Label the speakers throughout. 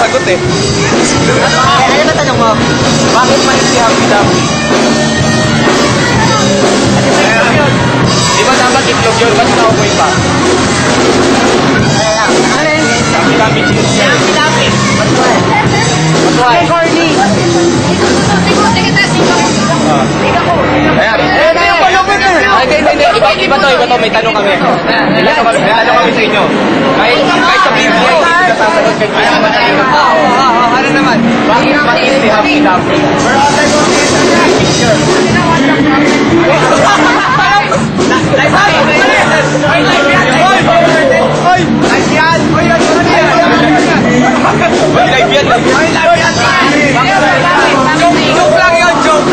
Speaker 1: sagot eh.
Speaker 2: Ano ba tanong mo?
Speaker 1: Bakit maliit si Happy Dappy? Di ba dapat itlog yun? Ba't naupoy pa?
Speaker 2: Ano yun?
Speaker 1: Happy Dappy cheese.
Speaker 2: Happy Dappy.
Speaker 1: Why?
Speaker 2: Corny.
Speaker 1: Ayan. Hindi. Iba to. May tanong kami. May tanong kami sa inyo. Kahit sabihin mo, hindi ka sasagot kayo. Ano naman? Bakit maliit si Happy Dappy? Joke lang yun, joke!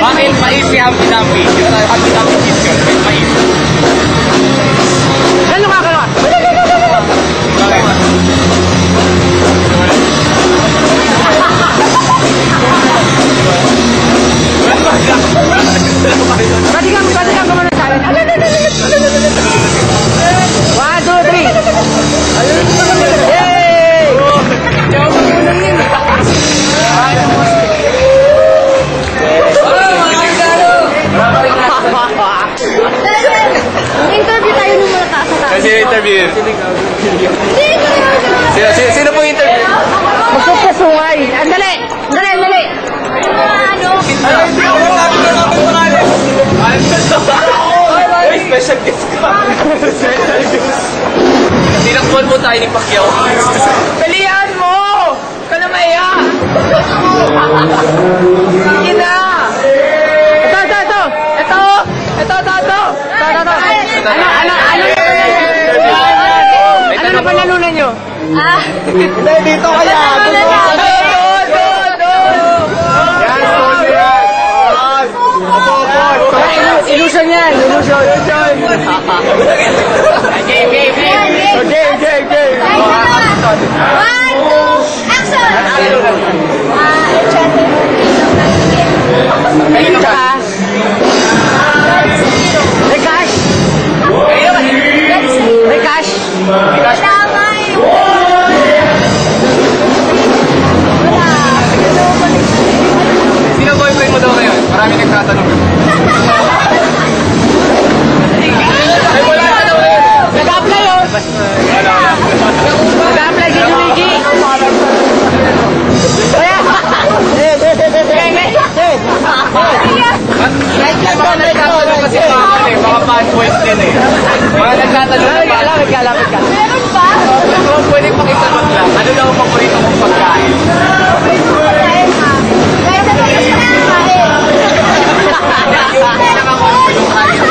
Speaker 1: Bakit mais si Happy Dappy? Yung Happy Dappy cheese yun, mais.
Speaker 2: Gano'n ka? Pwede kang gumawa sa akin. 1, 2, 3. Yay!
Speaker 3: Interview tayo nung mga tasa.
Speaker 1: Sino interview? Sino po interview?
Speaker 2: Magkukasungay. Andali!
Speaker 1: Hindi ako nasabi na namin pangalan. Special guest ka. Special guest. Tinakbuhan po tayo ni Pacquiao.
Speaker 2: Pilihan mo! Ka na maya! Sige na! Ano na panalunan nyo?
Speaker 1: Hindi, dito kaya.
Speaker 2: Illusion yan! Illusion! Game!
Speaker 3: One, two, action!
Speaker 2: May cash!
Speaker 1: Sino boyfriend mo daw ngayon? Marami nagtatanong.
Speaker 2: Nag-apply yun! Nag-apply si Luigi!
Speaker 1: Baka nagtatanong kasi mga fanboys din eh. Mga nagtatanong na
Speaker 2: Lapit ka!
Speaker 3: Meron ba?
Speaker 1: Kung pwedeng pakisagot lang, ano daw ang paborito mong pagkain?
Speaker 3: Guys, ano yung pinakain?
Speaker 1: Yung pinaka-comfort yung kain.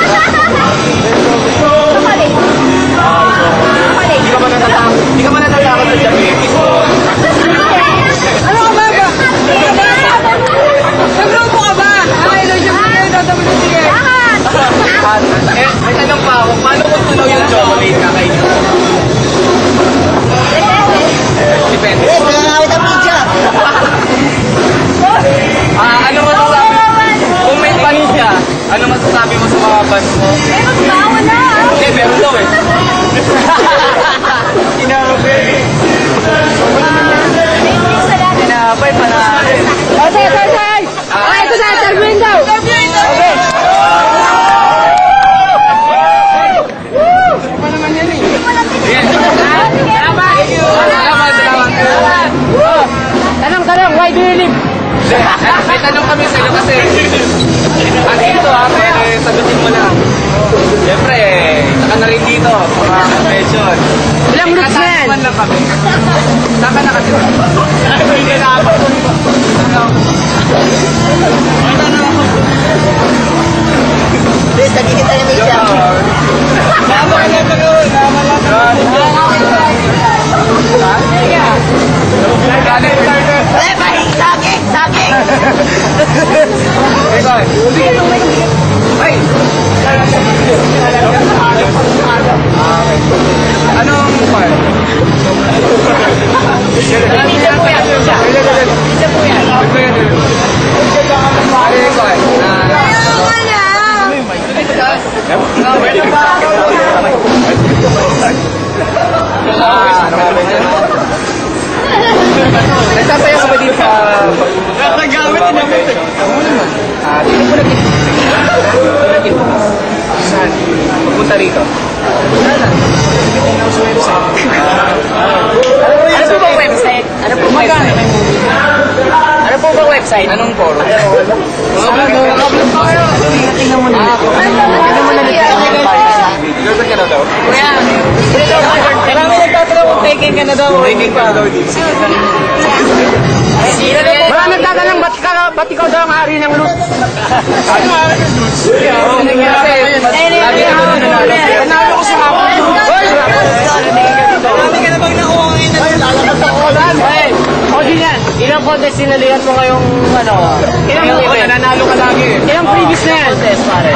Speaker 1: Hindi ka ba natatakot sa diabetes mo?
Speaker 2: Ano ka ba? Nag-grupo ka ba? Ay, sige.
Speaker 1: May tanong pa ako, paano kung tunaw yung chocolate kakainin? Depende.
Speaker 2: Nangangawit ang pizza!
Speaker 1: Ano masasabi? Kung may panisya, ano masasabi mo sa mga fans mo?
Speaker 3: Meron ba? Wala.
Speaker 1: Hindi, meron daw eh. Kinapay. Kinapay, panalo.
Speaker 2: Say! Ay, ito na! Interviewin daw! Okay! Tanong, why do you live?
Speaker 1: May tanong kami sa iyo kasi ano ito kaya sagutin mo lang. Siyempre, saka na rin dito sa mga convention.
Speaker 2: Ilang groups na yan?
Speaker 1: Lang kami. Saka na kasi. Hindi na ako.
Speaker 2: Please, nagkikita niya may siya.
Speaker 1: Tama ka lang doon. Tama lang. Ha? Sige. Gano'n yung starter?
Speaker 2: Eh, mahing lagi! right.
Speaker 1: Anong forum?
Speaker 2: Tingnan mo na. Tingnan mo na
Speaker 1: Girlfriend ka na daw?
Speaker 2: Kuya, marami nagtatanong kung taken ka na daw.
Speaker 1: Taking ka na daw dito.
Speaker 2: Marami nagtatanong ba't ikaw daw ang hari ng loot?
Speaker 1: Ano nga?
Speaker 2: Nanalo ko sa hapon. Marami ka na bang nakuha ngayon? O din yan, ilang contest sinalihan mo ngayong ano? Ilang event?
Speaker 1: Nanalo ka lagi eh.
Speaker 2: Ilang previous na yan? Contest pare.